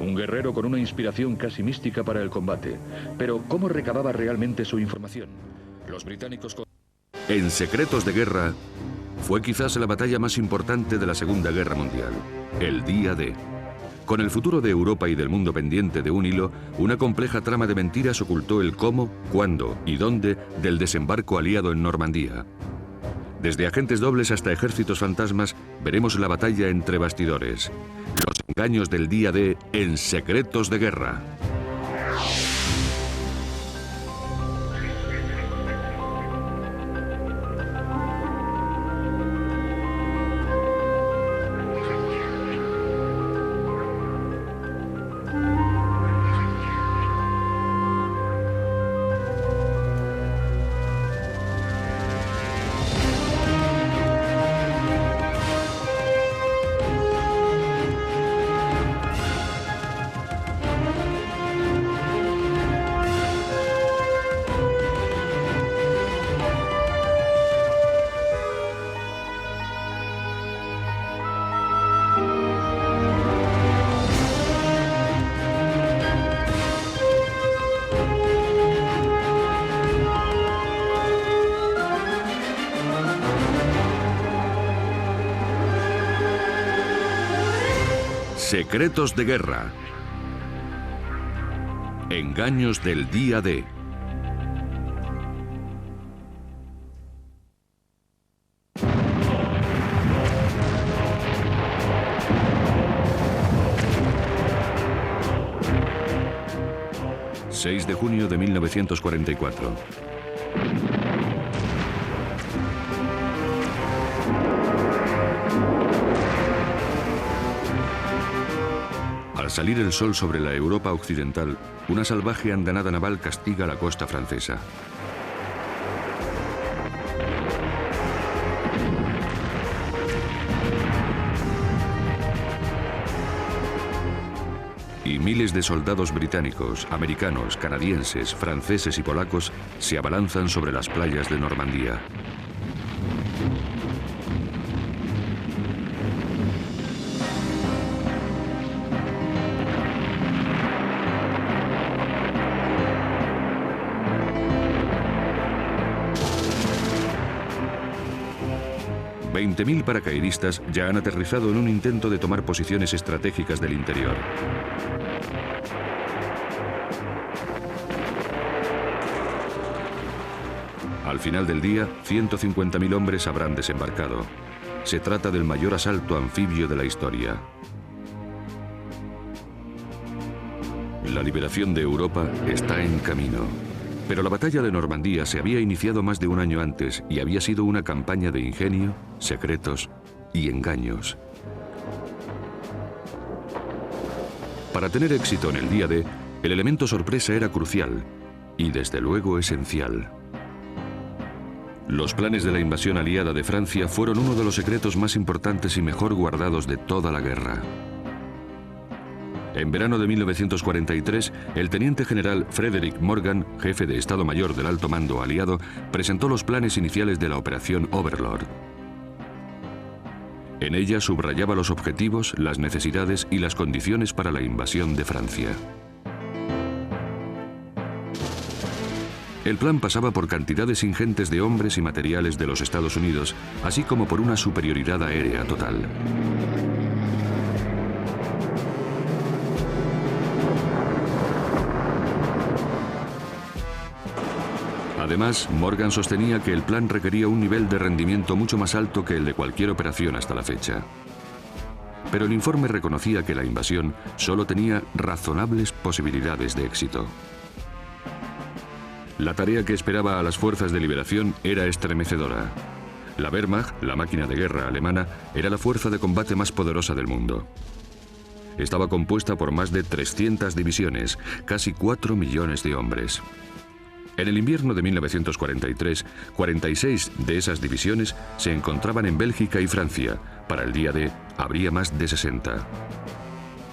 Un guerrero con una inspiración casi mística para el combate. Pero, ¿cómo recababa realmente su información? Los británicos... En Secretos de Guerra, fue quizás la batalla más importante de la Segunda Guerra Mundial, el Día D. Con el futuro de Europa y del mundo pendiente de un hilo, una compleja trama de mentiras ocultó el cómo, cuándo y dónde del desembarco aliado en Normandía. Desde agentes dobles hasta ejércitos fantasmas, veremos la batalla entre bastidores. Los engaños del Día D en Secretos de Guerra. Secretos de Guerra. Engaños del Día D. ...6 de junio de 1944... Al salir el sol sobre la Europa occidental, una salvaje andanada naval castiga la costa francesa. Y miles de soldados británicos, americanos, canadienses, franceses y polacos se abalanzan sobre las playas de Normandía. ...20.000 paracaidistas ya han aterrizado en un intento de tomar posiciones estratégicas del interior. Al final del día, 150.000 hombres habrán desembarcado. Se trata del mayor asalto anfibio de la historia. La liberación de Europa está en camino. Pero la batalla de Normandía se había iniciado más de un año antes y había sido una campaña de ingenio, secretos y engaños. Para tener éxito en el Día D, el elemento sorpresa era crucial y desde luego esencial. Los planes de la invasión aliada de Francia fueron uno de los secretos más importantes y mejor guardados de toda la guerra. En verano de 1943, el teniente general Frederick Morgan, jefe de Estado Mayor del Alto Mando aliado, presentó los planes iniciales de la Operación Overlord. En ella subrayaba los objetivos, las necesidades y las condiciones para la invasión de Francia. El plan pasaba por cantidades ingentes de hombres y materiales de los Estados Unidos, así como por una superioridad aérea total. Además, Morgan sostenía que el plan requería un nivel de rendimiento mucho más alto que el de cualquier operación hasta la fecha. Pero el informe reconocía que la invasión solo tenía razonables posibilidades de éxito. La tarea que esperaba a las fuerzas de liberación era estremecedora. La Wehrmacht, la máquina de guerra alemana, era la fuerza de combate más poderosa del mundo. Estaba compuesta por más de 300 divisiones, casi 4 millones de hombres. En el invierno de 1943, 46 de esas divisiones se encontraban en Bélgica y Francia. Para el Día D habría más de 60.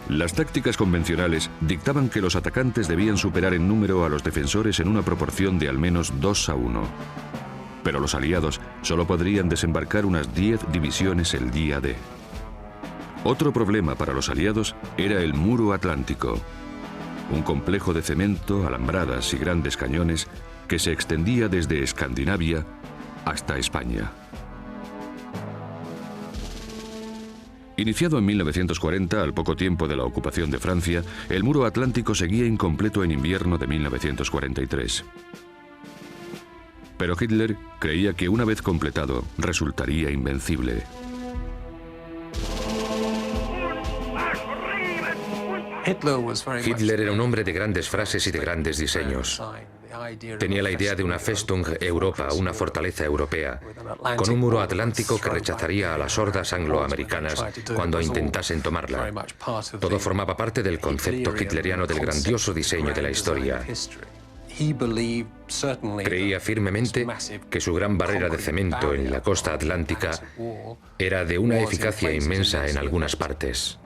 Las tácticas convencionales dictaban que los atacantes debían superar en número a los defensores en una proporción de al menos 2-1. Pero los aliados solo podrían desembarcar unas 10 divisiones el Día D. Otro problema para los aliados era el Muro Atlántico, un complejo de cemento, alambradas y grandes cañones que se extendía desde Escandinavia hasta España. Iniciado en 1940, al poco tiempo de la ocupación de Francia, el Muro Atlántico seguía incompleto en invierno de 1943. Pero Hitler creía que una vez completado, resultaría invencible. Hitler era un hombre de grandes frases y de grandes diseños. Tenía la idea de una Festung Europa, una fortaleza europea, con un muro atlántico que rechazaría a las hordas angloamericanas cuando intentasen tomarla. Todo formaba parte del concepto hitleriano del grandioso diseño de la historia. Creía firmemente que su gran barrera de cemento en la costa atlántica era de una eficacia inmensa en algunas partes.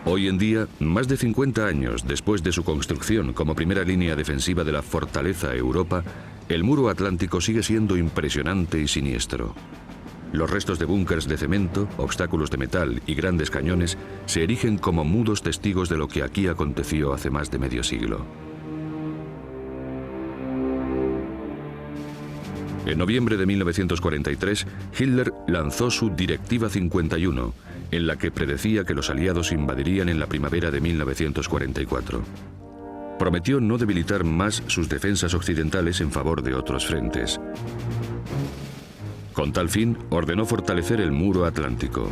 Hoy en día, más de 50 años después de su construcción como primera línea defensiva de la fortaleza Europa, el Muro Atlántico sigue siendo impresionante y siniestro. Los restos de búnkers de cemento, obstáculos de metal y grandes cañones se erigen como mudos testigos de lo que aquí aconteció hace más de medio siglo. En noviembre de 1943, Hitler lanzó su Directiva 51, en la que predecía que los aliados invadirían en la primavera de 1944. Prometió no debilitar más sus defensas occidentales en favor de otros frentes. Con tal fin, ordenó fortalecer el Muro Atlántico.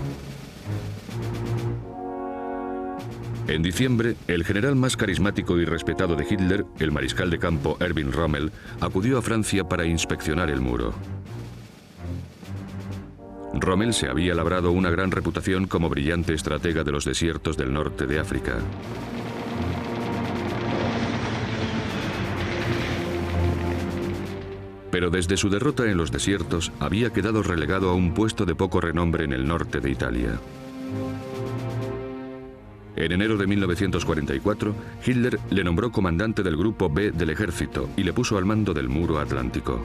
En diciembre, el general más carismático y respetado de Hitler, el mariscal de campo Erwin Rommel, acudió a Francia para inspeccionar el muro. Rommel se había labrado una gran reputación como brillante estratega de los desiertos del norte de África. Pero desde su derrota en los desiertos había quedado relegado a un puesto de poco renombre en el norte de Italia. En enero de 1944, Hitler le nombró comandante del Grupo B del ejército y le puso al mando del Muro Atlántico.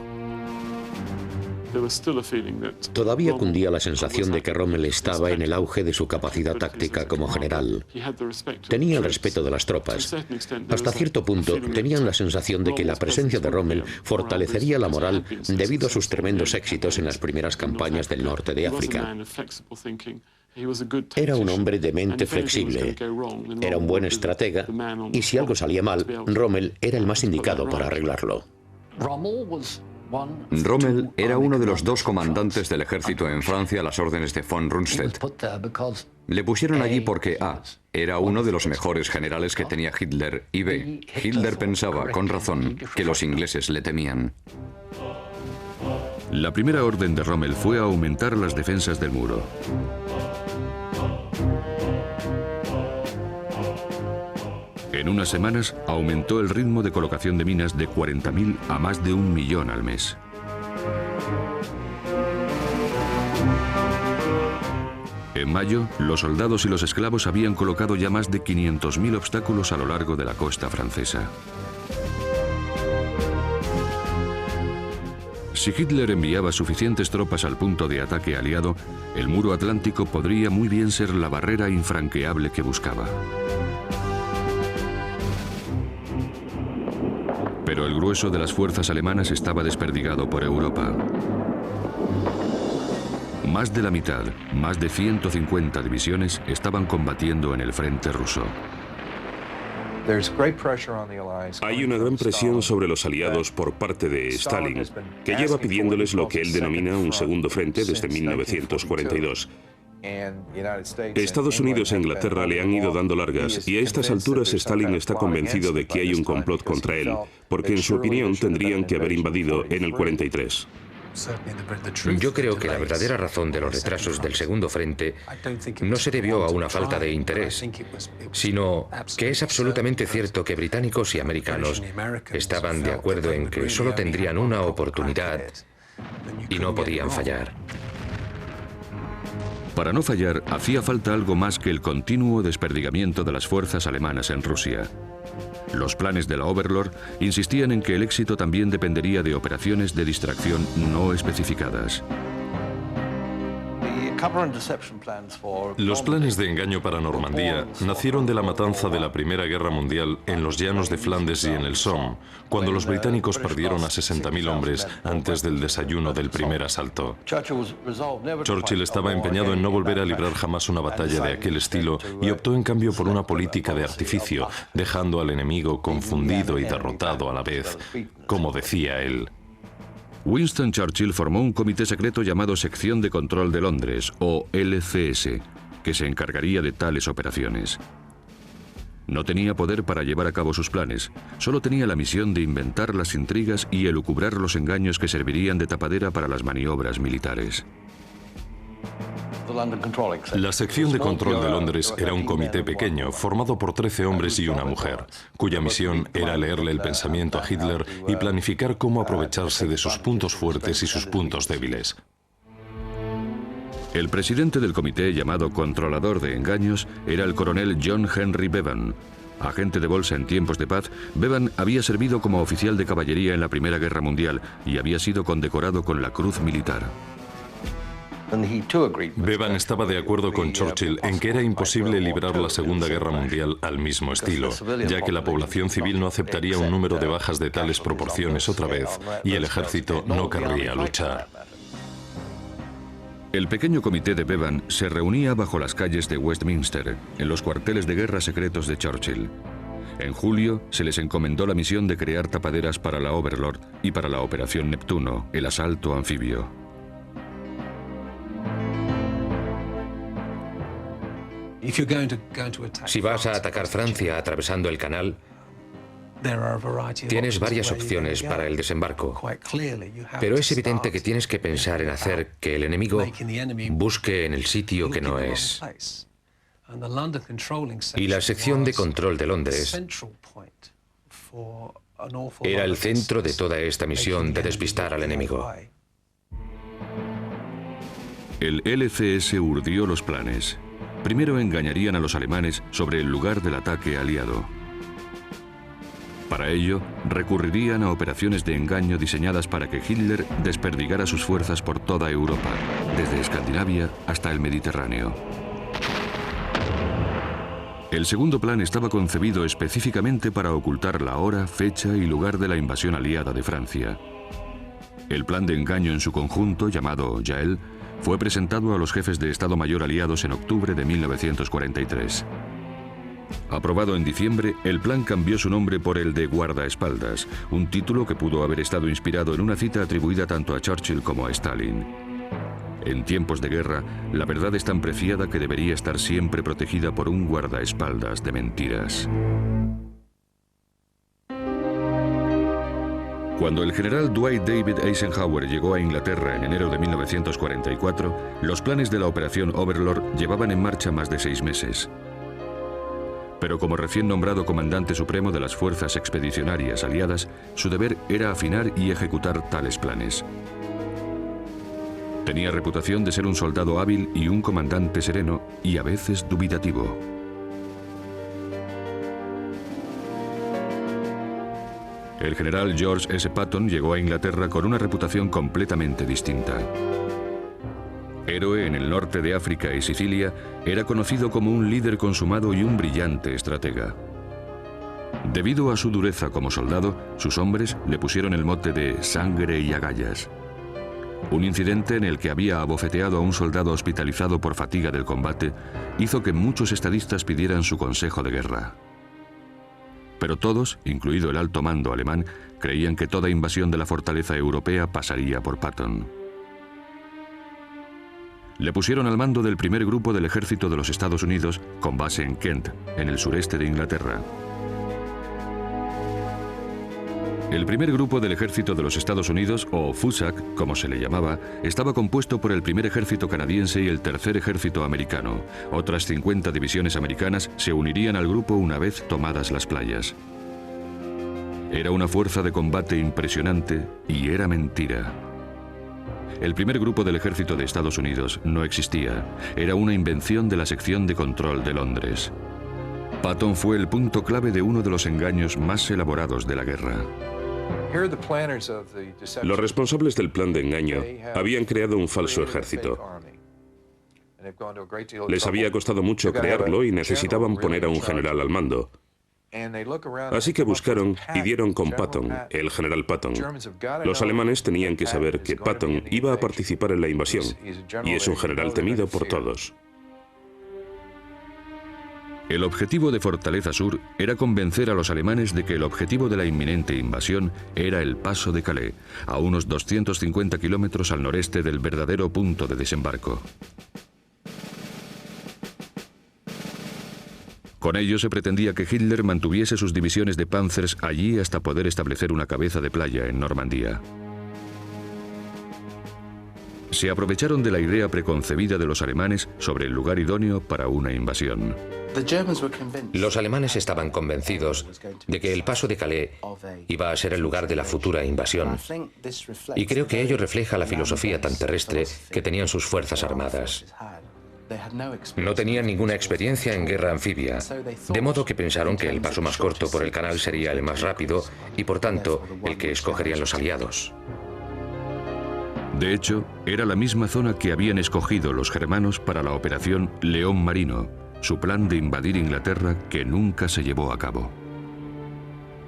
Todavía cundía la sensación de que Rommel estaba en el auge de su capacidad táctica como general. Tenía el respeto de las tropas. Hasta cierto punto, tenían la sensación de que la presencia de Rommel fortalecería la moral debido a sus tremendos éxitos en las primeras campañas del norte de África. Era un hombre de mente flexible, era un buen estratega, y si algo salía mal, Rommel era el más indicado para arreglarlo. Rommel era uno de los dos comandantes del ejército en Francia a las órdenes de von Rundstedt. Le pusieron allí porque A, era uno de los mejores generales que tenía Hitler, y B, Hitler pensaba, con razón, que los ingleses le temían. La primera orden de Rommel fue aumentar las defensas del muro. En unas semanas aumentó el ritmo de colocación de minas de 40.000 a más de 1 millón al mes. En mayo, los soldados y los esclavos habían colocado ya más de 500.000 obstáculos a lo largo de la costa francesa. Si Hitler enviaba suficientes tropas al punto de ataque aliado, el Muro Atlántico podría muy bien ser la barrera infranqueable que buscaba. Pero el grueso de las fuerzas alemanas estaba desperdigado por Europa. Más de la mitad, más de 150 divisiones, estaban combatiendo en el frente ruso. Hay una gran presión sobre los aliados por parte de Stalin, que lleva pidiéndoles lo que él denomina un segundo frente desde 1942. Estados Unidos e Inglaterra le han ido dando largas y a estas alturas Stalin está convencido de que hay un complot contra él, porque en su opinión tendrían que haber invadido en el 43. Yo creo que la verdadera razón de los retrasos del segundo frente no se debió a una falta de interés, sino que es absolutamente cierto que británicos y americanos estaban de acuerdo en que solo tendrían una oportunidad y no podían fallar. Para no fallar, hacía falta algo más que el continuo desperdigamiento de las fuerzas alemanas en Rusia. Los planes de la Overlord insistían en que el éxito también dependería de operaciones de distracción no especificadas. Los planes de engaño para Normandía nacieron de la matanza de la Primera Guerra Mundial en los llanos de Flandes y en el Somme, cuando los británicos perdieron a 60.000 hombres antes del desayuno del primer asalto. Churchill estaba empeñado en no volver a librar jamás una batalla de aquel estilo y optó en cambio por una política de artificio, dejando al enemigo confundido y derrotado a la vez, como decía él. Winston Churchill formó un comité secreto llamado Sección de Control de Londres, o LCS, que se encargaría de tales operaciones. No tenía poder para llevar a cabo sus planes, solo tenía la misión de inventar las intrigas y elucubrar los engaños que servirían de tapadera para las maniobras militares. La sección de control de Londres era un comité pequeño, formado por 13 hombres y una mujer, cuya misión era leerle el pensamiento a Hitler y planificar cómo aprovecharse de sus puntos fuertes y sus puntos débiles. El presidente del comité, llamado Controlador de Engaños, era el coronel John Henry Bevan. Agente de bolsa en tiempos de paz, Bevan había servido como oficial de caballería en la Primera Guerra Mundial y había sido condecorado con la Cruz Militar. Bevan estaba de acuerdo con Churchill en que era imposible librar la Segunda Guerra Mundial al mismo estilo, ya que la población civil no aceptaría un número de bajas de tales proporciones otra vez y el ejército no querría luchar. El pequeño comité de Bevan se reunía bajo las calles de Westminster, en los cuarteles de guerra secretos de Churchill. En julio se les encomendó la misión de crear tapaderas para la Overlord y para la Operación Neptuno, el asalto anfibio. Si vas a atacar Francia atravesando el canal, tienes varias opciones para el desembarco, pero es evidente que tienes que pensar en hacer que el enemigo busque en el sitio que no es. Y la sección de control de Londres era el centro de toda esta misión de despistar al enemigo. El LCS urdió los planes. Primero engañarían a los alemanes sobre el lugar del ataque aliado. Para ello, recurrirían a operaciones de engaño diseñadas para que Hitler desperdigara sus fuerzas por toda Europa, desde Escandinavia hasta el Mediterráneo. El segundo plan estaba concebido específicamente para ocultar la hora, fecha y lugar de la invasión aliada de Francia. El plan de engaño en su conjunto, llamado Jael, fue presentado a los jefes de Estado Mayor aliados en octubre de 1943. Aprobado en diciembre, el plan cambió su nombre por el de guardaespaldas, un título que pudo haber estado inspirado en una cita atribuida tanto a Churchill como a Stalin. En tiempos de guerra, la verdad es tan preciada que debería estar siempre protegida por un guardaespaldas de mentiras. Cuando el general Dwight David Eisenhower llegó a Inglaterra en enero de 1944, los planes de la Operación Overlord llevaban en marcha más de 6 meses. Pero como recién nombrado comandante supremo de las fuerzas expedicionarias aliadas, su deber era afinar y ejecutar tales planes. Tenía reputación de ser un soldado hábil y un comandante sereno y a veces dubitativo. El general George S. Patton llegó a Inglaterra con una reputación completamente distinta. Héroe en el norte de África y Sicilia, era conocido como un líder consumado y un brillante estratega. Debido a su dureza como soldado, sus hombres le pusieron el mote de sangre y agallas. Un incidente en el que había abofeteado a un soldado hospitalizado por fatiga del combate hizo que muchos estadistas pidieran su consejo de guerra. Pero todos, incluido el alto mando alemán, creían que toda invasión de la fortaleza europea pasaría por Patton. Le pusieron al mando del primer grupo del ejército de los Estados Unidos, con base en Kent, en el sureste de Inglaterra. El primer grupo del ejército de los Estados Unidos, o FUSAC, como se le llamaba, estaba compuesto por el primer ejército canadiense y el tercer ejército americano. Otras 50 divisiones americanas se unirían al grupo una vez tomadas las playas. Era una fuerza de combate impresionante y era mentira. El primer grupo del ejército de Estados Unidos no existía. Era una invención de la sección de control de Londres. Patton fue el punto clave de uno de los engaños más elaborados de la guerra. Los responsables del plan de engaño habían creado un falso ejército. Les había costado mucho crearlo y necesitaban poner a un general al mando. Así que buscaron y dieron con Patton, el general Patton. Los alemanes tenían que saber que Patton iba a participar en la invasión, y es un general temido por todos. El objetivo de Fortaleza Sur era convencer a los alemanes de que el objetivo de la inminente invasión era el paso de Calais, a unos 250 kilómetros al noreste del verdadero punto de desembarco. Con ello se pretendía que Hitler mantuviese sus divisiones de Panzers allí hasta poder establecer una cabeza de playa en Normandía. Se aprovecharon de la idea preconcebida de los alemanes sobre el lugar idóneo para una invasión. Los alemanes estaban convencidos de que el paso de Calais iba a ser el lugar de la futura invasión. Y creo que ello refleja la filosofía tan terrestre que tenían sus fuerzas armadas. No tenían ninguna experiencia en guerra anfibia, de modo que pensaron que el paso más corto por el canal sería el más rápido y, por tanto, el que escogerían los aliados. De hecho, era la misma zona que habían escogido los germanos para la operación León Marino, su plan de invadir Inglaterra que nunca se llevó a cabo.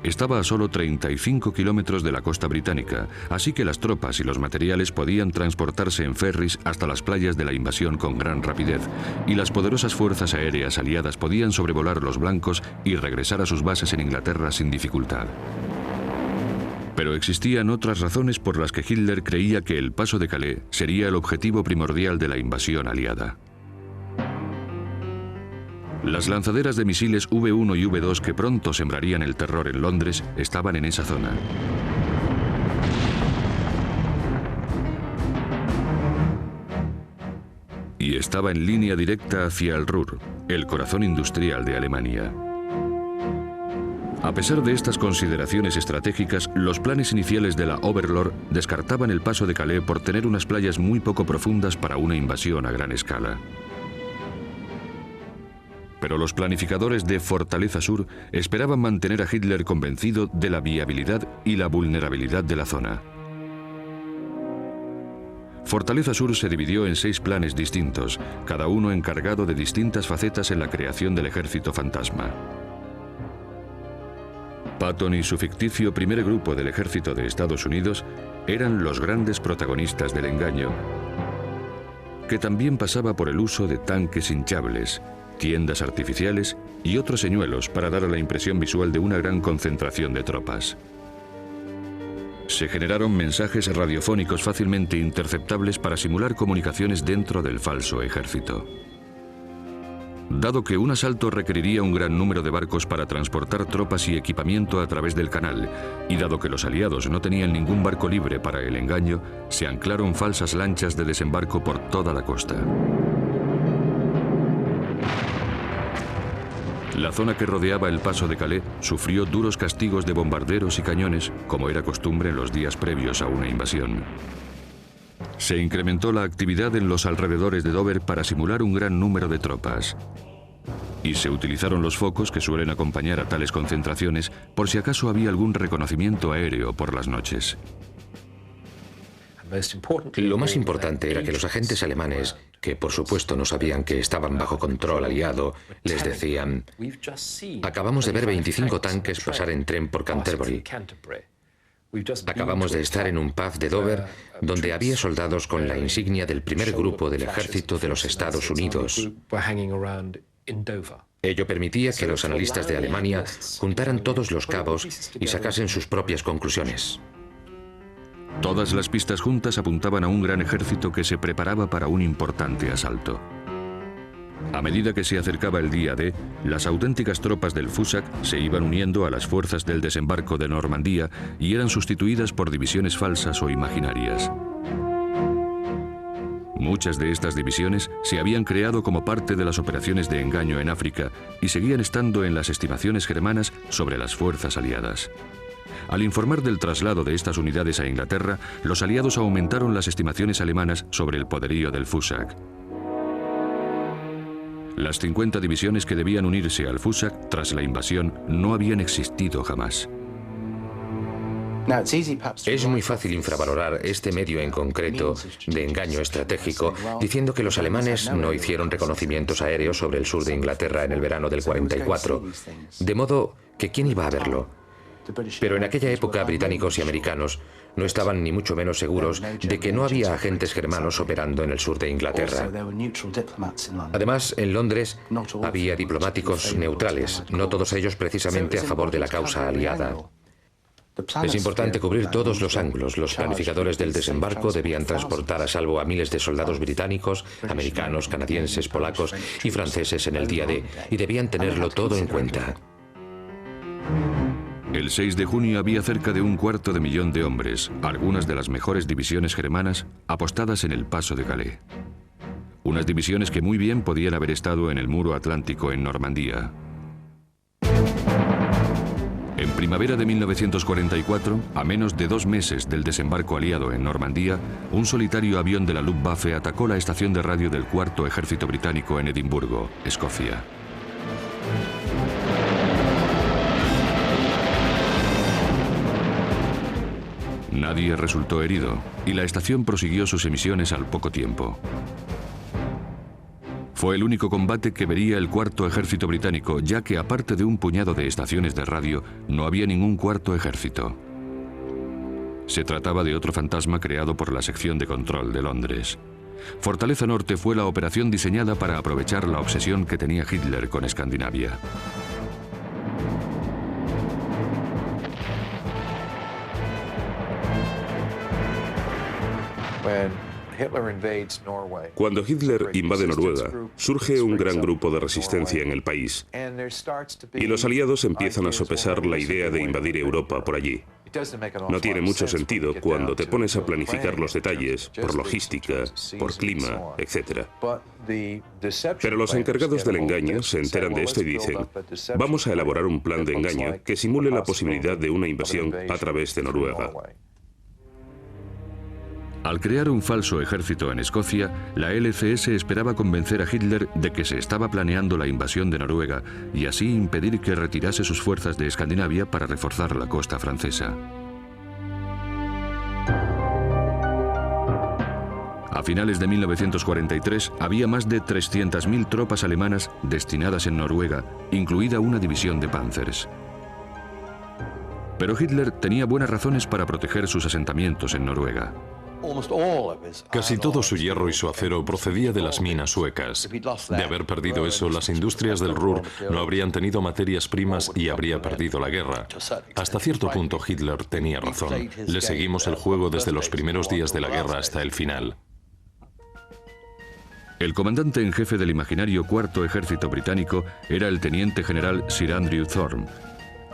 Estaba a solo 35 kilómetros de la costa británica, así que las tropas y los materiales podían transportarse en ferries hasta las playas de la invasión con gran rapidez, y las poderosas fuerzas aéreas aliadas podían sobrevolar los blancos y regresar a sus bases en Inglaterra sin dificultad. Pero existían otras razones por las que Hitler creía que el paso de Calais sería el objetivo primordial de la invasión aliada. Las lanzaderas de misiles V-1 y V-2 que pronto sembrarían el terror en Londres estaban en esa zona. Y estaba en línea directa hacia el Ruhr, el corazón industrial de Alemania. A pesar de estas consideraciones estratégicas, los planes iniciales de la Overlord descartaban el paso de Calais por tener unas playas muy poco profundas para una invasión a gran escala. Pero los planificadores de Fortaleza Sur esperaban mantener a Hitler convencido de la viabilidad y la vulnerabilidad de la zona. Fortaleza Sur se dividió en 6 planes distintos, cada uno encargado de distintas facetas en la creación del ejército fantasma. Patton y su ficticio primer grupo del ejército de Estados Unidos eran los grandes protagonistas del engaño, que también pasaba por el uso de tanques hinchables, tiendas artificiales y otros señuelos para dar la impresión visual de una gran concentración de tropas. Se generaron mensajes radiofónicos fácilmente interceptables para simular comunicaciones dentro del falso ejército. Dado que un asalto requeriría un gran número de barcos para transportar tropas y equipamiento a través del canal, y dado que los aliados no tenían ningún barco libre para el engaño, se anclaron falsas lanchas de desembarco por toda la costa. La zona que rodeaba el paso de Calais sufrió duros castigos de bombarderos y cañones, como era costumbre en los días previos a una invasión. Se incrementó la actividad en los alrededores de Dover para simular un gran número de tropas. Y se utilizaron los focos que suelen acompañar a tales concentraciones por si acaso había algún reconocimiento aéreo por las noches. Lo más importante era que los agentes alemanes, que por supuesto no sabían que estaban bajo control aliado, les decían: acabamos de ver 25 tanques pasar en tren por Canterbury. Acabamos de estar en un pub de Dover donde había soldados con la insignia del primer grupo del ejército de los Estados Unidos. Ello permitía que los analistas de Alemania juntaran todos los cabos y sacasen sus propias conclusiones. Todas las pistas juntas apuntaban a un gran ejército que se preparaba para un importante asalto. A medida que se acercaba el día D, las auténticas tropas del Fusak se iban uniendo a las fuerzas del desembarco de Normandía y eran sustituidas por divisiones falsas o imaginarias. Muchas de estas divisiones se habían creado como parte de las operaciones de engaño en África y seguían estando en las estimaciones germanas sobre las fuerzas aliadas. Al informar del traslado de estas unidades a Inglaterra, los aliados aumentaron las estimaciones alemanas sobre el poderío del Fusak. Las 50 divisiones que debían unirse al Fusak tras la invasión no habían existido jamás. Es muy fácil infravalorar este medio en concreto de engaño estratégico diciendo que los alemanes no hicieron reconocimientos aéreos sobre el sur de Inglaterra en el verano del 44, de modo que ¿quién iba a verlo? Pero en aquella época británicos y americanos no estaban ni mucho menos seguros de que no había agentes germanos operando en el sur de Inglaterra. Además, en Londres había diplomáticos neutrales, no todos ellos precisamente a favor de la causa aliada. Es importante cubrir todos los ángulos. Los planificadores del desembarco debían transportar a salvo a miles de soldados británicos, americanos, canadienses, polacos y franceses en el día D, y debían tenerlo todo en cuenta. El 6 de junio había cerca de 250.000 de hombres, algunas de las mejores divisiones germanas, apostadas en el paso de Calais. Unas divisiones que muy bien podían haber estado en el muro atlántico en Normandía. En primavera de 1944, a menos de 2 meses del desembarco aliado en Normandía, un solitario avión de la Luftwaffe atacó la estación de radio del Cuarto Ejército Británico en Edimburgo, Escocia. Nadie resultó herido y la estación prosiguió sus emisiones al poco tiempo. Fue el único combate que vería el Cuarto Ejército Británico, ya que aparte de un puñado de estaciones de radio, no había ningún cuarto ejército. Se trataba de otro fantasma creado por la sección de control de Londres. Fortaleza Norte fue la operación diseñada para aprovechar la obsesión que tenía Hitler con Escandinavia. Cuando Hitler invade Noruega, surge un gran grupo de resistencia en el país y los aliados empiezan a sopesar la idea de invadir Europa por allí. No tiene mucho sentido cuando te pones a planificar los detalles, por logística, por clima, etc. Pero los encargados del engaño se enteran de esto y dicen: vamos a elaborar un plan de engaño que simule la posibilidad de una invasión a través de Noruega. Al crear un falso ejército en Escocia, la LCS esperaba convencer a Hitler de que se estaba planeando la invasión de Noruega y así impedir que retirase sus fuerzas de Escandinavia para reforzar la costa francesa. A finales de 1943 había más de 300.000 tropas alemanas destinadas en Noruega, incluida una división de Panzers. Pero Hitler tenía buenas razones para proteger sus asentamientos en Noruega. Casi todo su hierro y su acero procedía de las minas suecas. De haber perdido eso, las industrias del Ruhr no habrían tenido materias primas y habría perdido la guerra. Hasta cierto punto Hitler tenía razón. Le seguimos el juego desde los primeros días de la guerra hasta el final. El comandante en jefe del imaginario Cuarto Ejército Británico era el teniente general Sir Andrew Thorne.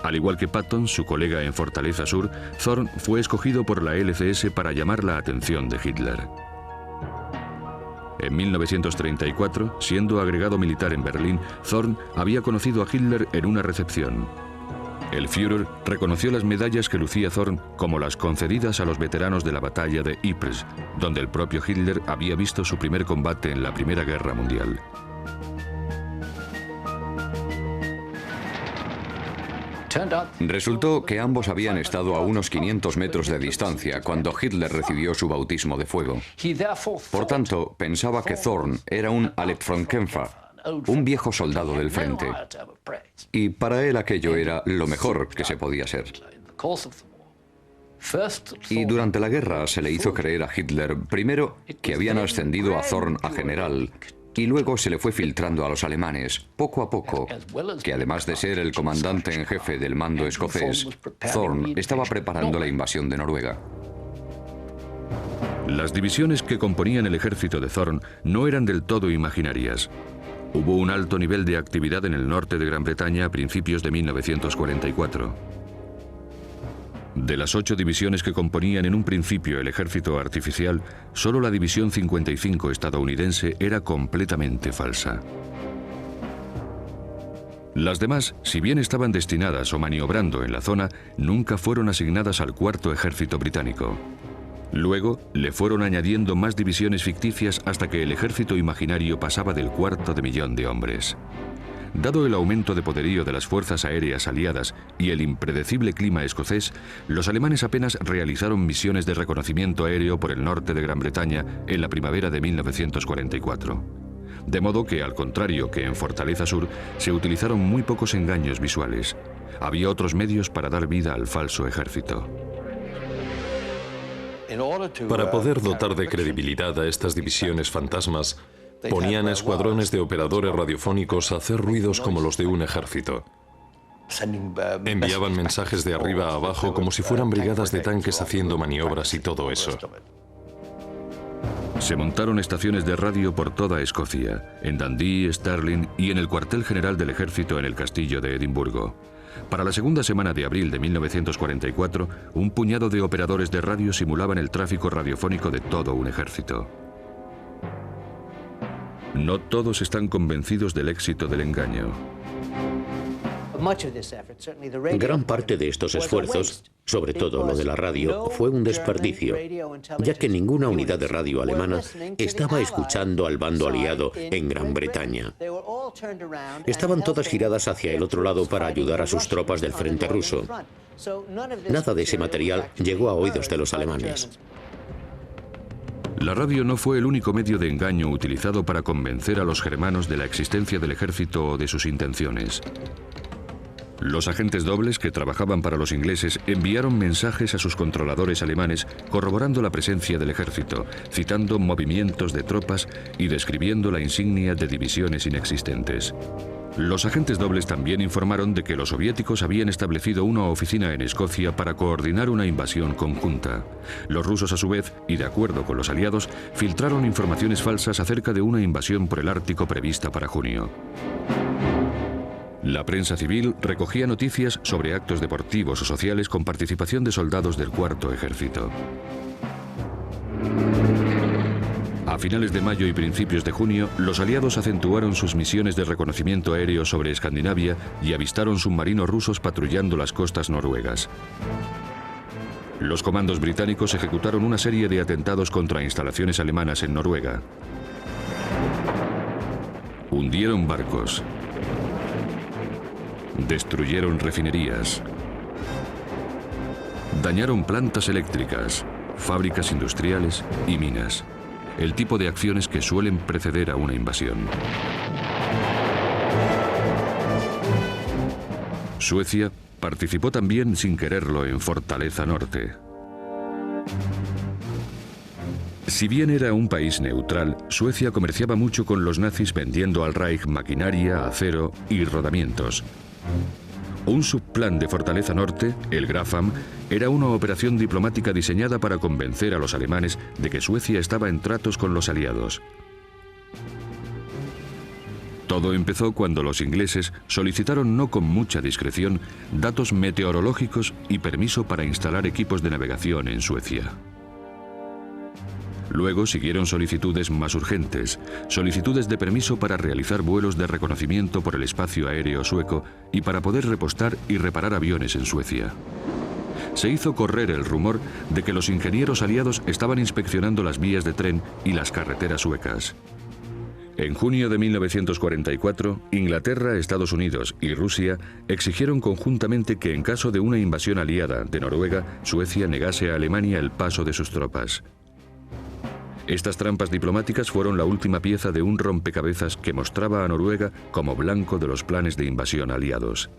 Al igual que Patton, su colega en Fortaleza Sur, Thorne fue escogido por la LCS para llamar la atención de Hitler. En 1934, siendo agregado militar en Berlín, Thorne había conocido a Hitler en una recepción. El Führer reconoció las medallas que lucía Thorne como las concedidas a los veteranos de la batalla de Ypres, donde el propio Hitler había visto su primer combate en la Primera Guerra Mundial. Resultó que ambos habían estado a unos 500 metros de distancia cuando Hitler recibió su bautismo de fuego. Por tanto, pensaba que Thorne era un Allefrontkämpfer, un viejo soldado del frente. Y para él aquello era lo mejor que se podía ser. Y durante la guerra se le hizo creer a Hitler, primero, que habían ascendido a Thorne a general, y luego se le fue filtrando a los alemanes, poco a poco, que además de ser el comandante en jefe del mando escocés, Thorne estaba preparando la invasión de Noruega. Las divisiones que componían el ejército de Thorne no eran del todo imaginarias. Hubo un alto nivel de actividad en el norte de Gran Bretaña a principios de 1944. De las 8 divisiones que componían en un principio el ejército artificial, solo la división 55 estadounidense era completamente falsa. Las demás, si bien estaban destinadas o maniobrando en la zona, nunca fueron asignadas al Cuarto Ejército Británico. Luego, le fueron añadiendo más divisiones ficticias hasta que el ejército imaginario pasaba del 250.000 de hombres. Dado el aumento de poderío de las fuerzas aéreas aliadas y el impredecible clima escocés, los alemanes apenas realizaron misiones de reconocimiento aéreo por el norte de Gran Bretaña en la primavera de 1944. De modo que, al contrario que en Fortaleza Sur, se utilizaron muy pocos engaños visuales. Había otros medios para dar vida al falso ejército. Para poder dotar de credibilidad a estas divisiones fantasmas, ponían a escuadrones de operadores radiofónicos a hacer ruidos como los de un ejército. Enviaban mensajes de arriba a abajo como si fueran brigadas de tanques haciendo maniobras y todo eso. Se montaron estaciones de radio por toda Escocia, en Dundee, Stirling y en el cuartel general del ejército en el castillo de Edimburgo. Para la segunda semana de abril de 1944, un puñado de operadores de radio simulaban el tráfico radiofónico de todo un ejército. No todos están convencidos del éxito del engaño. Gran parte de estos esfuerzos, sobre todo lo de la radio, fue un desperdicio, ya que ninguna unidad de radio alemana estaba escuchando al bando aliado en Gran Bretaña. Estaban todas giradas hacia el otro lado para ayudar a sus tropas del frente ruso. Nada de ese material llegó a oídos de los alemanes. La radio no fue el único medio de engaño utilizado para convencer a los germanos de la existencia del ejército o de sus intenciones. Los agentes dobles que trabajaban para los ingleses enviaron mensajes a sus controladores alemanes corroborando la presencia del ejército, citando movimientos de tropas y describiendo la insignia de divisiones inexistentes. Los agentes dobles también informaron de que los soviéticos habían establecido una oficina en Escocia para coordinar una invasión conjunta. Los rusos, a su vez, y de acuerdo con los aliados, filtraron informaciones falsas acerca de una invasión por el Ártico prevista para junio. La prensa civil recogía noticias sobre actos deportivos o sociales con participación de soldados del Cuarto Ejército. A finales de mayo y principios de junio, los aliados acentuaron sus misiones de reconocimiento aéreo sobre Escandinavia y avistaron submarinos rusos patrullando las costas noruegas. Los comandos británicos ejecutaron una serie de atentados contra instalaciones alemanas en Noruega. Hundieron barcos. Destruyeron refinerías. Dañaron plantas eléctricas, fábricas industriales y minas. El tipo de acciones que suelen preceder a una invasión. Suecia participó también sin quererlo en Fortaleza Norte. Si bien era un país neutral, Suecia comerciaba mucho con los nazis vendiendo al Reich maquinaria, acero y rodamientos. Un subplan de Fortaleza Norte, el Grafam, era una operación diplomática diseñada para convencer a los alemanes de que Suecia estaba en tratos con los aliados. Todo empezó cuando los ingleses solicitaron, no con mucha discreción, datos meteorológicos y permiso para instalar equipos de navegación en Suecia. Luego siguieron solicitudes más urgentes, solicitudes de permiso para realizar vuelos de reconocimiento por el espacio aéreo sueco y para poder repostar y reparar aviones en Suecia. Se hizo correr el rumor de que los ingenieros aliados estaban inspeccionando las vías de tren y las carreteras suecas. En junio de 1944, Inglaterra, Estados Unidos y Rusia exigieron conjuntamente que en caso de una invasión aliada de Noruega, Suecia negase a Alemania el paso de sus tropas. Estas trampas diplomáticas fueron la última pieza de un rompecabezas que mostraba a Noruega como blanco de los planes de invasión aliados.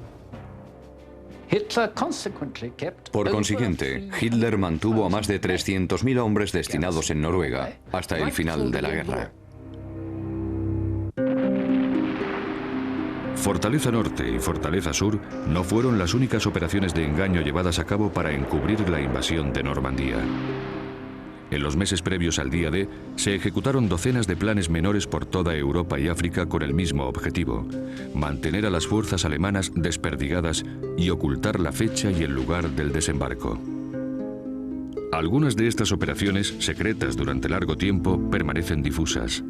Por consiguiente, Hitler mantuvo a más de 300.000 hombres destinados en Noruega hasta el final de la guerra. Fortaleza Norte y Fortaleza Sur no fueron las únicas operaciones de engaño llevadas a cabo para encubrir la invasión de Normandía. En los meses previos al día D, se ejecutaron docenas de planes menores por toda Europa y África con el mismo objetivo: mantener a las fuerzas alemanas desperdigadas y ocultar la fecha y el lugar del desembarco. Algunas de estas operaciones, secretas durante largo tiempo, permanecen difusas.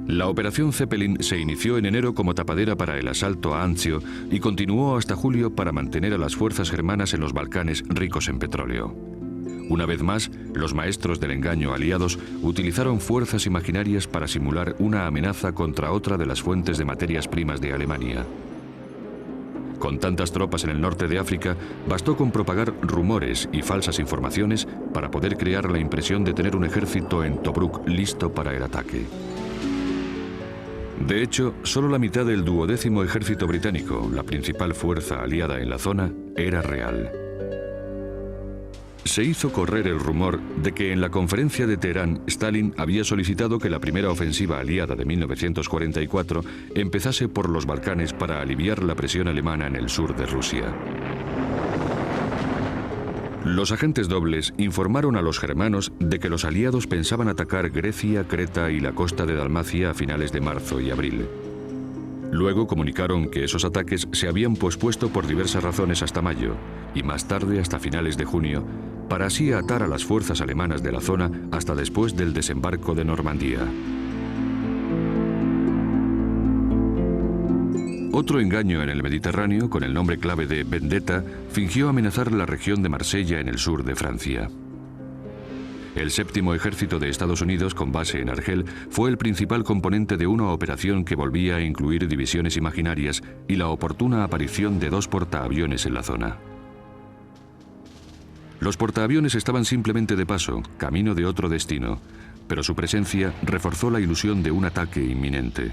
La Operación Zeppelin se inició en enero como tapadera para el asalto a Anzio y continuó hasta julio para mantener a las fuerzas germanas en los Balcanes ricos en petróleo. Una vez más, los maestros del engaño aliados utilizaron fuerzas imaginarias para simular una amenaza contra otra de las fuentes de materias primas de Alemania. Con tantas tropas en el norte de África, bastó con propagar rumores y falsas informaciones para poder crear la impresión de tener un ejército en Tobruk listo para el ataque. De hecho, solo la mitad del 12º ejército británico, la principal fuerza aliada en la zona, era real. Se hizo correr el rumor de que en la conferencia de Teherán, Stalin había solicitado que la primera ofensiva aliada de 1944 empezase por los Balcanes para aliviar la presión alemana en el sur de Rusia. Los agentes dobles informaron a los germanos de que los aliados pensaban atacar Grecia, Creta y la costa de Dalmacia a finales de marzo y abril. Luego comunicaron que esos ataques se habían pospuesto por diversas razones hasta mayo y más tarde hasta finales de junio, para así atar a las fuerzas alemanas de la zona hasta después del desembarco de Normandía. Otro engaño en el Mediterráneo, con el nombre clave de Vendetta, fingió amenazar la región de Marsella en el sur de Francia. El 7º ejército de Estados Unidos, con base en Argel, fue el principal componente de una operación que volvía a incluir divisiones imaginarias y la oportuna aparición de 2 portaaviones en la zona. Los portaaviones estaban simplemente de paso, camino de otro destino, pero su presencia reforzó la ilusión de un ataque inminente.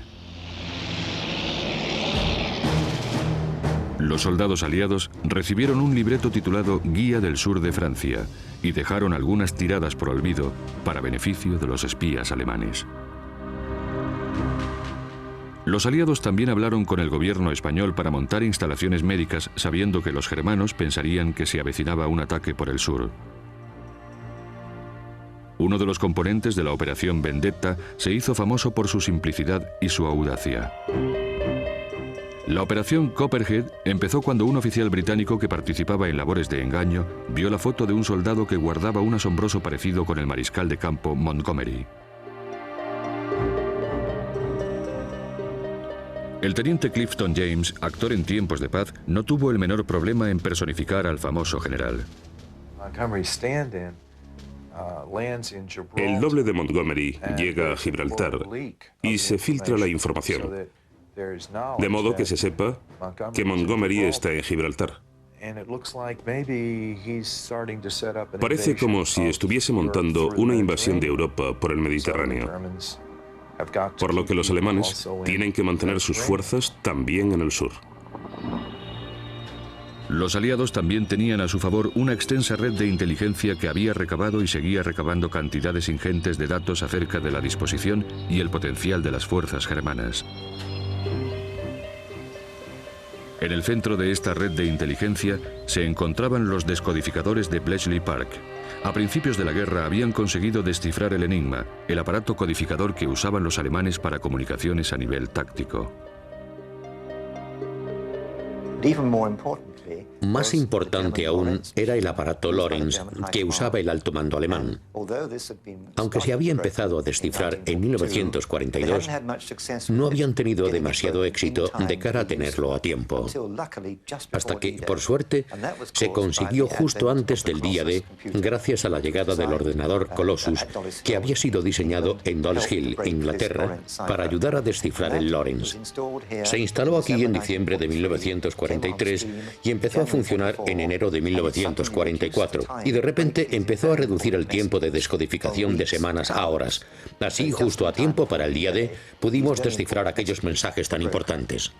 Los soldados aliados recibieron un libreto titulado Guía del Sur de Francia y dejaron algunas tiradas por olvido para beneficio de los espías alemanes. Los aliados también hablaron con el gobierno español para montar instalaciones médicas, sabiendo que los germanos pensarían que se avecinaba un ataque por el sur. Uno de los componentes de la Operación Vendetta se hizo famoso por su simplicidad y su audacia. La operación Copperhead empezó cuando un oficial británico que participaba en labores de engaño vio la foto de un soldado que guardaba un asombroso parecido con el mariscal de campo Montgomery. El teniente Clifton James, actor en tiempos de paz, no tuvo el menor problema en personificar al famoso general. El doble de Montgomery llega a Gibraltar y se filtra la información, de modo que se sepa que Montgomery está en Gibraltar. Parece como si estuviese montando una invasión de Europa por el Mediterráneo, por lo que los alemanes tienen que mantener sus fuerzas también en el sur. Los aliados también tenían a su favor una extensa red de inteligencia que había recabado y seguía recabando cantidades ingentes de datos acerca de la disposición y el potencial de las fuerzas germanas. En el centro de esta red de inteligencia se encontraban los descodificadores de Bletchley Park. A principios de la guerra habían conseguido descifrar el Enigma, el aparato codificador que usaban los alemanes para comunicaciones a nivel táctico. Más importante aún era el aparato Lorenz, que usaba el alto mando alemán. Aunque se había empezado a descifrar en 1942, no habían tenido demasiado éxito de cara a tenerlo a tiempo. Hasta que, por suerte, se consiguió justo antes del día D, gracias a la llegada del ordenador Colossus, que había sido diseñado en Dolls Hill, Inglaterra, para ayudar a descifrar el Lorenz. Se instaló aquí en diciembre de 1943 y empezó a funcionar en enero de 1944, y de repente empezó a reducir el tiempo de descodificación de semanas a horas. Así, justo a tiempo para el día D, pudimos descifrar aquellos mensajes tan importantes.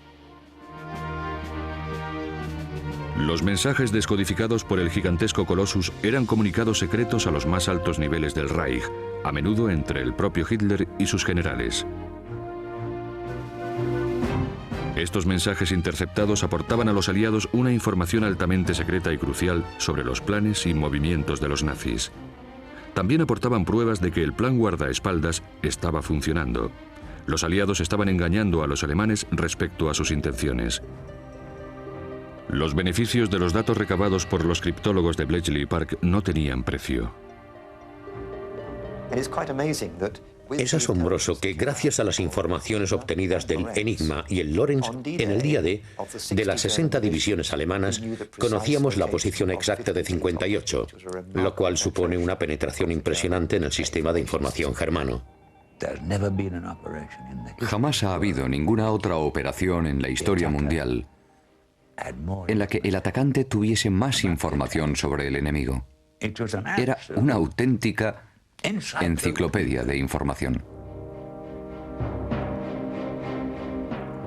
Los mensajes descodificados por el gigantesco Colossus eran comunicados secretos a los más altos niveles del Reich, a menudo entre el propio Hitler y sus generales. Estos mensajes interceptados aportaban a los aliados una información altamente secreta y crucial sobre los planes y movimientos de los nazis. También aportaban pruebas de que el plan guardaespaldas estaba funcionando. Los aliados estaban engañando a los alemanes respecto a sus intenciones. Los beneficios de los datos recabados por los criptólogos de Bletchley Park no tenían precio. Es asombroso que, gracias a las informaciones obtenidas del Enigma y el Lorenz, en el día D, de las 60 divisiones alemanas, conocíamos la posición exacta de 58, lo cual supone una penetración impresionante en el sistema de información germano. Jamás ha habido ninguna otra operación en la historia mundial en la que el atacante tuviese más información sobre el enemigo. Era una auténtica enciclopedia de información.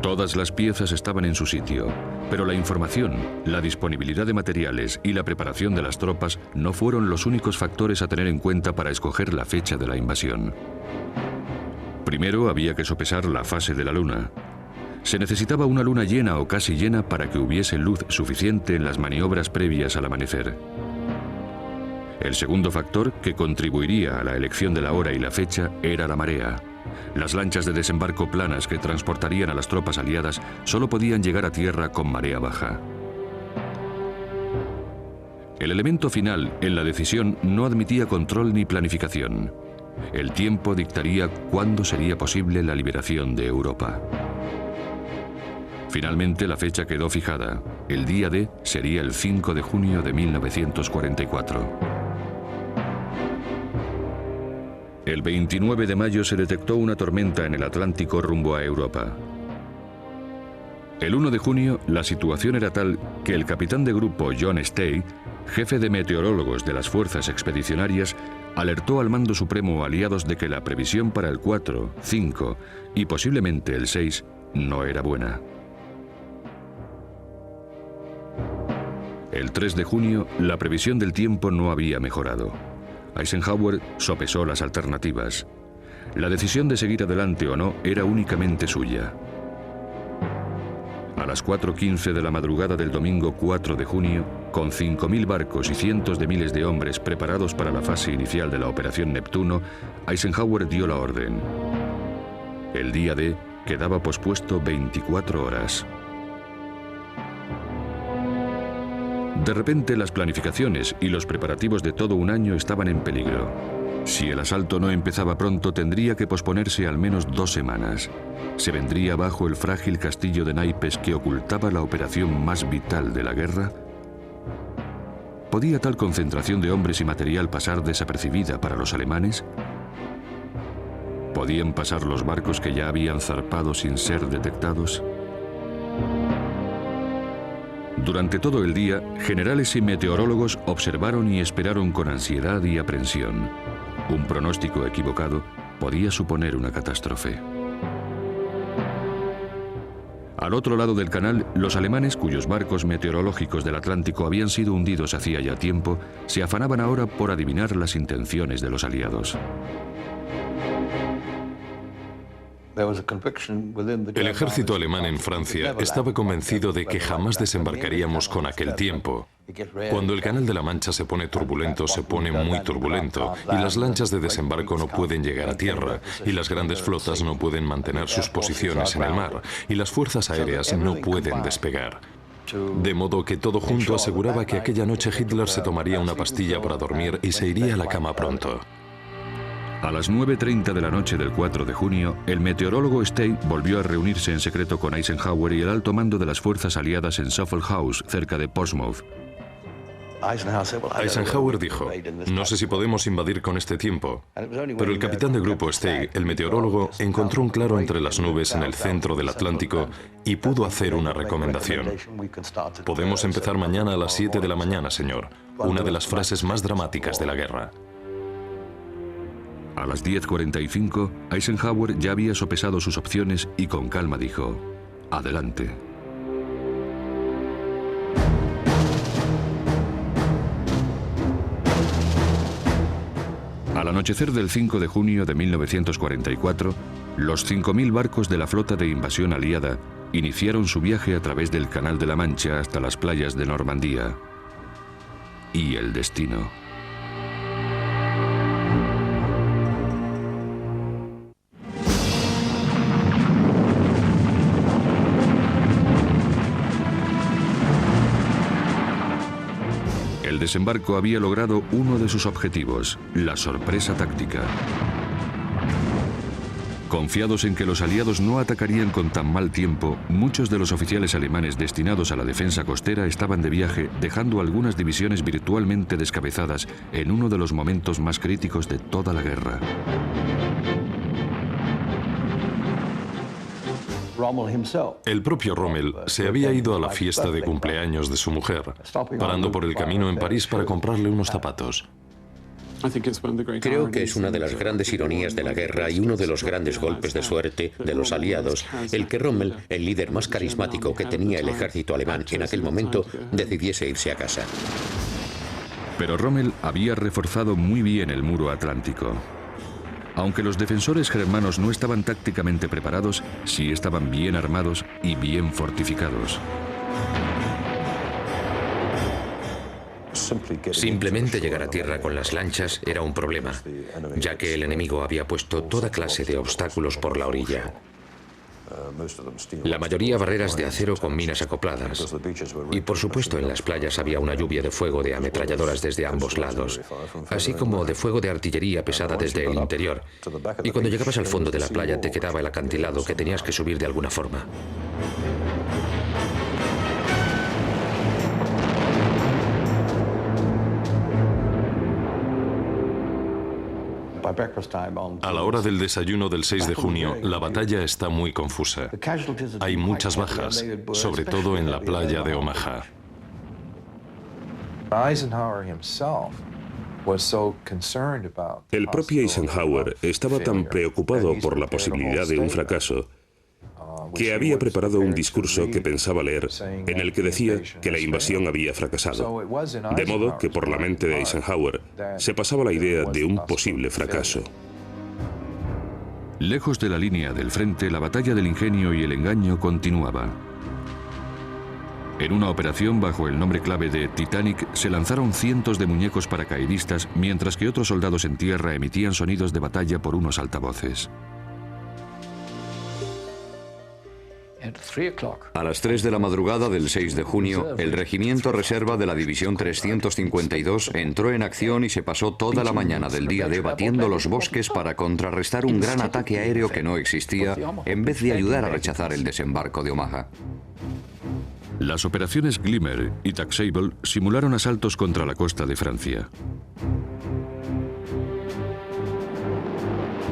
Todas las piezas estaban en su sitio, pero la información, la disponibilidad de materiales y la preparación de las tropas no fueron los únicos factores a tener en cuenta para escoger la fecha de la invasión. Primero había que sopesar la fase de la luna. Se necesitaba una luna llena o casi llena para que hubiese luz suficiente en las maniobras previas al amanecer. El segundo factor que contribuiría a la elección de la hora y la fecha era la marea. Las lanchas de desembarco planas que transportarían a las tropas aliadas solo podían llegar a tierra con marea baja. El elemento final en la decisión no admitía control ni planificación. El tiempo dictaría cuándo sería posible la liberación de Europa. Finalmente la fecha quedó fijada. El día D sería el 5 de junio de 1944. El 29 de mayo se detectó una tormenta en el Atlántico rumbo a Europa. El 1 de junio la situación era tal que el capitán de grupo John Stay, jefe de meteorólogos de las fuerzas expedicionarias, alertó al mando supremo aliados de que la previsión para el 4, 5 y posiblemente el 6 no era buena. El 3 de junio la previsión del tiempo no había mejorado. Eisenhower sopesó las alternativas. La decisión de seguir adelante o no era únicamente suya. A las 4:15 de la madrugada del domingo 4 de junio, con 5.000 barcos y cientos de miles de hombres preparados para la fase inicial de la Operación Neptuno, Eisenhower dio la orden. El día D quedaba pospuesto 24 horas. De repente las planificaciones y los preparativos de todo un año estaban en peligro. Si el asalto no empezaba pronto, tendría que posponerse al menos 2 semanas. ¿Se vendría abajo el frágil castillo de naipes que ocultaba la operación más vital de la guerra? ¿Podía tal concentración de hombres y material pasar desapercibida para los alemanes? ¿Podían pasar los barcos que ya habían zarpado sin ser detectados? Durante todo el día, generales y meteorólogos observaron y esperaron con ansiedad y aprensión. Un pronóstico equivocado podía suponer una catástrofe. Al otro lado del canal, los alemanes, cuyos barcos meteorológicos del Atlántico habían sido hundidos hacía ya tiempo, se afanaban ahora por adivinar las intenciones de los aliados. El ejército alemán en Francia estaba convencido de que jamás desembarcaríamos con aquel tiempo. Cuando el Canal de la Mancha se pone turbulento, se pone muy turbulento, y las lanchas de desembarco no pueden llegar a tierra, y las grandes flotas no pueden mantener sus posiciones en el mar, y las fuerzas aéreas no pueden despegar. De modo que todo junto aseguraba que aquella noche Hitler se tomaría una pastilla para dormir y se iría a la cama pronto. A las 9:30 de la noche del 4 de junio, el meteorólogo Stay volvió a reunirse en secreto con Eisenhower y el alto mando de las fuerzas aliadas en Suffolk House, cerca de Portsmouth. Eisenhower dijo: no sé si podemos invadir con este tiempo, pero el capitán de grupo Stay, el meteorólogo, encontró un claro entre las nubes en el centro del Atlántico y pudo hacer una recomendación. Podemos empezar mañana a las 7 de la mañana, señor, una de las frases más dramáticas de la guerra. A las 10:45, Eisenhower ya había sopesado sus opciones y con calma dijo: adelante. Al anochecer del 5 de junio de 1944, los 5.000 barcos de la flota de invasión aliada iniciaron su viaje a través del Canal de la Mancha hasta las playas de Normandía. Y el destino. El desembarco había logrado uno de sus objetivos, la sorpresa táctica. Confiados en que los aliados no atacarían con tan mal tiempo, muchos de los oficiales alemanes destinados a la defensa costera estaban de viaje, dejando algunas divisiones virtualmente descabezadas en uno de los momentos más críticos de toda la guerra. El propio Rommel se había ido a la fiesta de cumpleaños de su mujer, parando por el camino en París para comprarle unos zapatos. Creo que es una de las grandes ironías de la guerra y uno de los grandes golpes de suerte de los aliados, el que Rommel, el líder más carismático que tenía el ejército alemán en aquel momento, decidiese irse a casa. Pero Rommel había reforzado muy bien el muro atlántico. Aunque los defensores germanos no estaban tácticamente preparados, sí estaban bien armados y bien fortificados. Simplemente llegar a tierra con las lanchas era un problema, ya que el enemigo había puesto toda clase de obstáculos por la orilla. La mayoría barreras de acero con minas acopladas. Y por supuesto en las playas había una lluvia de fuego de ametralladoras desde ambos lados, así como de fuego de artillería pesada desde el interior. Y cuando llegabas al fondo de la playa te quedaba el acantilado que tenías que subir de alguna forma. A la hora del desayuno del 6 de junio, la batalla está muy confusa. Hay muchas bajas, sobre todo en la playa de Omaha. El propio Eisenhower estaba tan preocupado por la posibilidad de un fracaso que había preparado un discurso que pensaba leer, en el que decía que la invasión había fracasado. De modo que por la mente de Eisenhower se pasaba la idea de un posible fracaso. Lejos de la línea del frente, la batalla del ingenio y el engaño continuaba. En una operación bajo el nombre clave de Titanic se lanzaron cientos de muñecos paracaidistas, mientras que otros soldados en tierra emitían sonidos de batalla por unos altavoces. A las 3 de la madrugada del 6 de junio, el regimiento reserva de la División 352 entró en acción y se pasó toda la mañana del día D batiendo los bosques para contrarrestar un gran ataque aéreo que no existía, en vez de ayudar a rechazar el desembarco de Omaha. Las operaciones Glimmer y Taxable simularon asaltos contra la costa de Francia.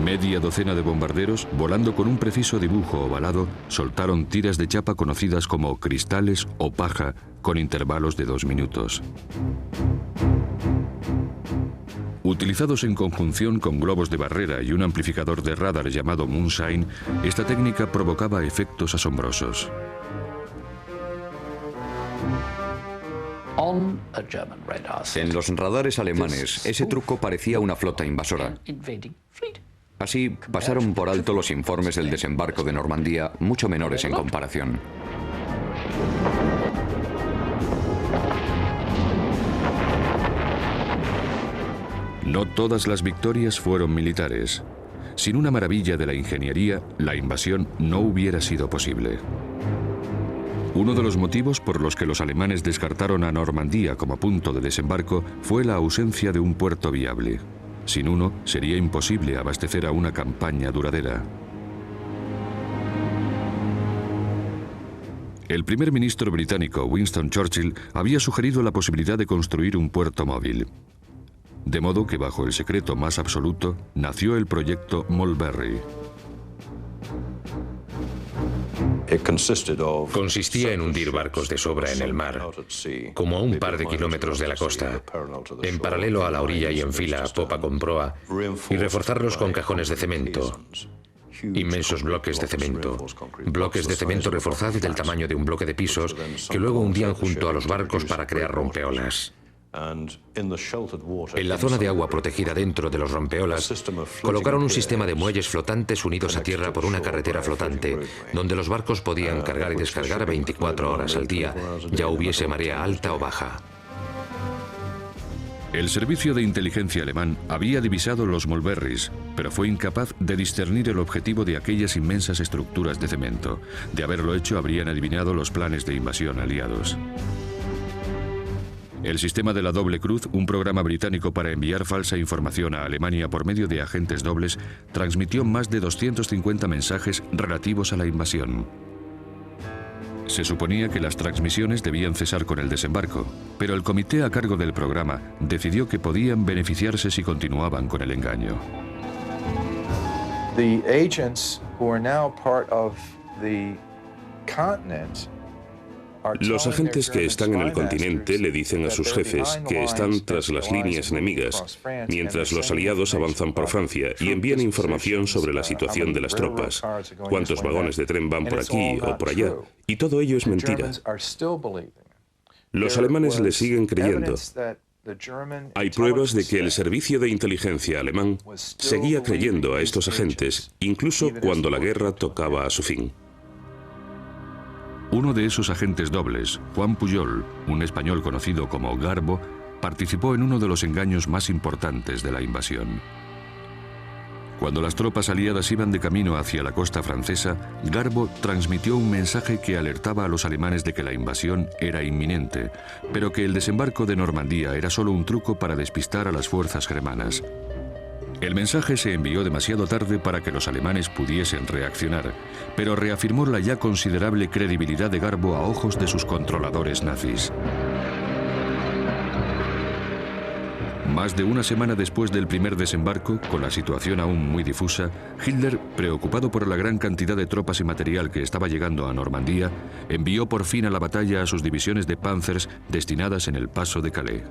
Media docena de bombarderos, volando con un preciso dibujo ovalado, soltaron tiras de chapa conocidas como cristales o paja, con intervalos de 2 minutos. Utilizados en conjunción con globos de barrera y un amplificador de radar llamado Moonshine, esta técnica provocaba efectos asombrosos. En los radares alemanes, ese truco parecía una flota invasora. Así, pasaron por alto los informes del desembarco de Normandía, mucho menores en comparación. No todas las victorias fueron militares. Sin una maravilla de la ingeniería, la invasión no hubiera sido posible. Uno de los motivos por los que los alemanes descartaron a Normandía como punto de desembarco fue la ausencia de un puerto viable. Sin uno, sería imposible abastecer a una campaña duradera. El primer ministro británico Winston Churchill había sugerido la posibilidad de construir un puerto móvil. De modo que bajo el secreto más absoluto nació el proyecto Mulberry. Consistía en hundir barcos de sobra en el mar, como a un par de kilómetros de la costa, en paralelo a la orilla y en fila, popa con proa, y reforzarlos con cajones de cemento. Inmensos bloques de cemento reforzados del tamaño de un bloque de pisos, que luego hundían junto a los barcos para crear rompeolas. En la zona de agua protegida dentro de los rompeolas, colocaron un sistema de muelles flotantes unidos a tierra por una carretera flotante, donde los barcos podían cargar y descargar 24 horas al día, ya hubiese marea alta o baja. El servicio de inteligencia alemán había divisado los Mulberrys, pero fue incapaz de discernir el objetivo de aquellas inmensas estructuras de cemento. De haberlo hecho, habrían adivinado los planes de invasión aliados. El sistema de la doble cruz, un programa británico para enviar falsa información a Alemania por medio de agentes dobles, transmitió más de 250 mensajes relativos a la invasión. Se suponía que las transmisiones debían cesar con el desembarco, pero el comité a cargo del programa decidió que podían beneficiarse si continuaban con el engaño. Los agentes que están en el continente le dicen a sus jefes que están tras las líneas enemigas, mientras los aliados avanzan por Francia y envían información sobre la situación de las tropas, cuántos vagones de tren van por aquí o por allá, y todo ello es mentira. Los alemanes le siguen creyendo. Hay pruebas de que el servicio de inteligencia alemán seguía creyendo a estos agentes, incluso cuando la guerra tocaba a su fin. Uno de esos agentes dobles, Juan Pujol, un español conocido como Garbo, participó en uno de los engaños más importantes de la invasión. Cuando las tropas aliadas iban de camino hacia la costa francesa, Garbo transmitió un mensaje que alertaba a los alemanes de que la invasión era inminente, pero que el desembarco de Normandía era solo un truco para despistar a las fuerzas germanas. El mensaje se envió demasiado tarde para que los alemanes pudiesen reaccionar, pero reafirmó la ya considerable credibilidad de Garbo a ojos de sus controladores nazis. Más de una semana después del primer desembarco, con la situación aún muy difusa, Hitler, preocupado por la gran cantidad de tropas y material que estaba llegando a Normandía, envió por fin a la batalla a sus divisiones de Panzers destinadas en el paso de Calais.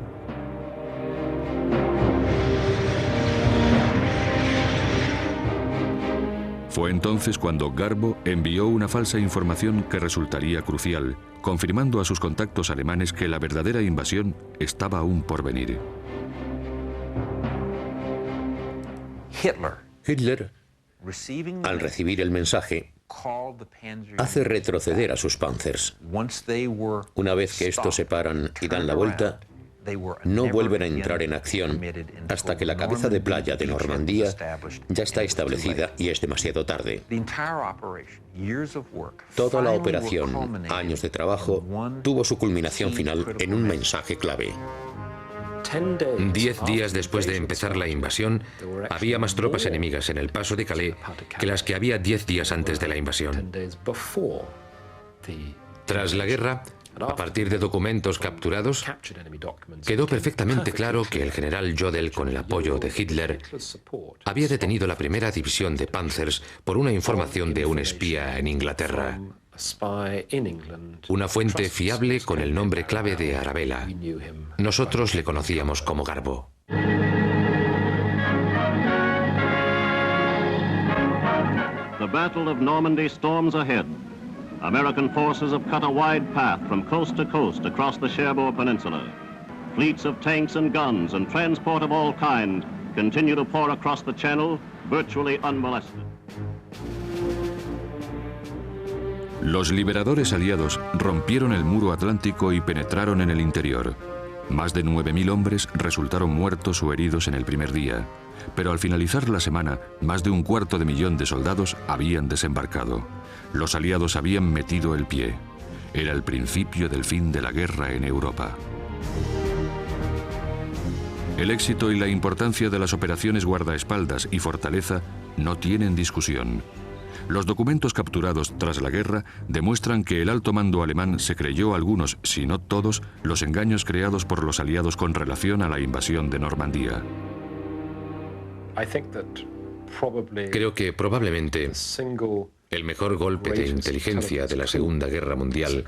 Fue entonces cuando Garbo envió una falsa información que resultaría crucial, confirmando a sus contactos alemanes que la verdadera invasión estaba aún por venir. Hitler, al recibir el mensaje, hace retroceder a sus Panzers. Una vez que estos se paran y dan la vuelta, no vuelven a entrar en acción hasta que la cabeza de playa de Normandía ya está establecida y es demasiado tarde. Toda la operación, años de trabajo, tuvo su culminación final en un mensaje clave. 10 días después de empezar la invasión, había más tropas enemigas en el paso de Calais que las que había 10 días antes de la invasión. Tras la guerra, a partir de documentos capturados, quedó perfectamente claro que el general Jodl, con el apoyo de Hitler, había detenido la primera división de Panzers por una información de un espía en Inglaterra. Una fuente fiable con el nombre clave de Arabella. Nosotros le conocíamos como Garbo. The Battle of Normandy storms ahead. American forces have cut a wide path from coast to coast across the Cherbourg Peninsula. Fleets of tanks and guns and transport of all kind continue to pour across the Channel, virtually unmolested. Los liberadores aliados rompieron el muro atlántico y penetraron en el interior. Más de 9.000 hombres resultaron muertos o heridos en el primer día, pero al finalizar la semana, más de 250.000 de soldados habían desembarcado. Los aliados habían metido el pie. Era el principio del fin de la guerra en Europa. El éxito y la importancia de las operaciones guardaespaldas y Fortaleza no tienen discusión. Los documentos capturados tras la guerra demuestran que el alto mando alemán se creyó algunos, si no todos, los engaños creados por los aliados con relación a la invasión de Normandía. Creo que probablemente el mejor golpe de inteligencia de la Segunda Guerra Mundial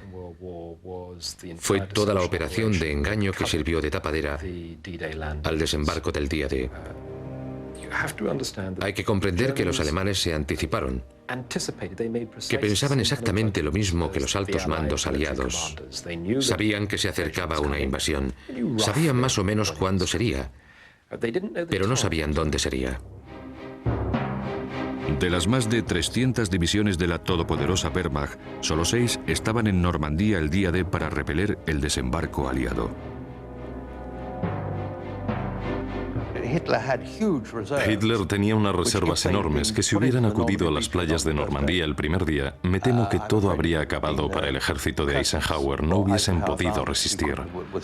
fue toda la operación de engaño que sirvió de tapadera al desembarco del día D. Hay que comprender que los alemanes se anticiparon, que pensaban exactamente lo mismo que los altos mandos aliados. Sabían que se acercaba una invasión, sabían más o menos cuándo sería, pero no sabían dónde sería. De las más de 300 divisiones de la todopoderosa Wehrmacht, solo 6 estaban en Normandía el día D para repeler el desembarco aliado. Hitler tenía unas reservas enormes que si hubieran acudido a las playas de Normandía el primer día, me temo que todo habría acabado para el ejército de Eisenhower. No hubiesen podido resistir.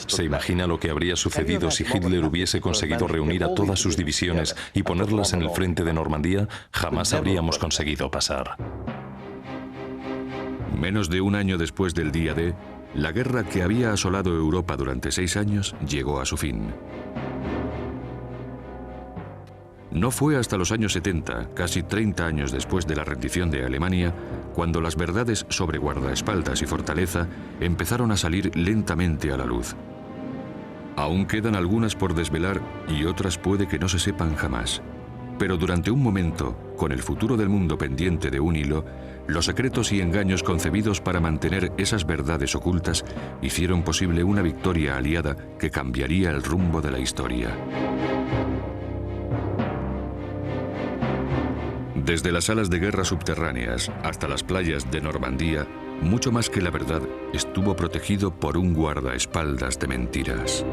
¿Se imagina lo que habría sucedido si Hitler hubiese conseguido reunir a todas sus divisiones y ponerlas en el frente de Normandía? Jamás habríamos conseguido pasar. Menos de un año después del día D, la guerra que había asolado Europa durante 6 años llegó a su fin. No fue hasta los años 70, casi 30 años después de la rendición de Alemania, cuando las verdades sobre guardaespaldas y fortaleza empezaron a salir lentamente a la luz. Aún quedan algunas por desvelar y otras puede que no se sepan jamás. Pero durante un momento, con el futuro del mundo pendiente de un hilo, los secretos y engaños concebidos para mantener esas verdades ocultas hicieron posible una victoria aliada que cambiaría el rumbo de la historia. Desde las salas de guerra subterráneas hasta las playas de Normandía, mucho más que la verdad estuvo protegido por un guardaespaldas de mentiras.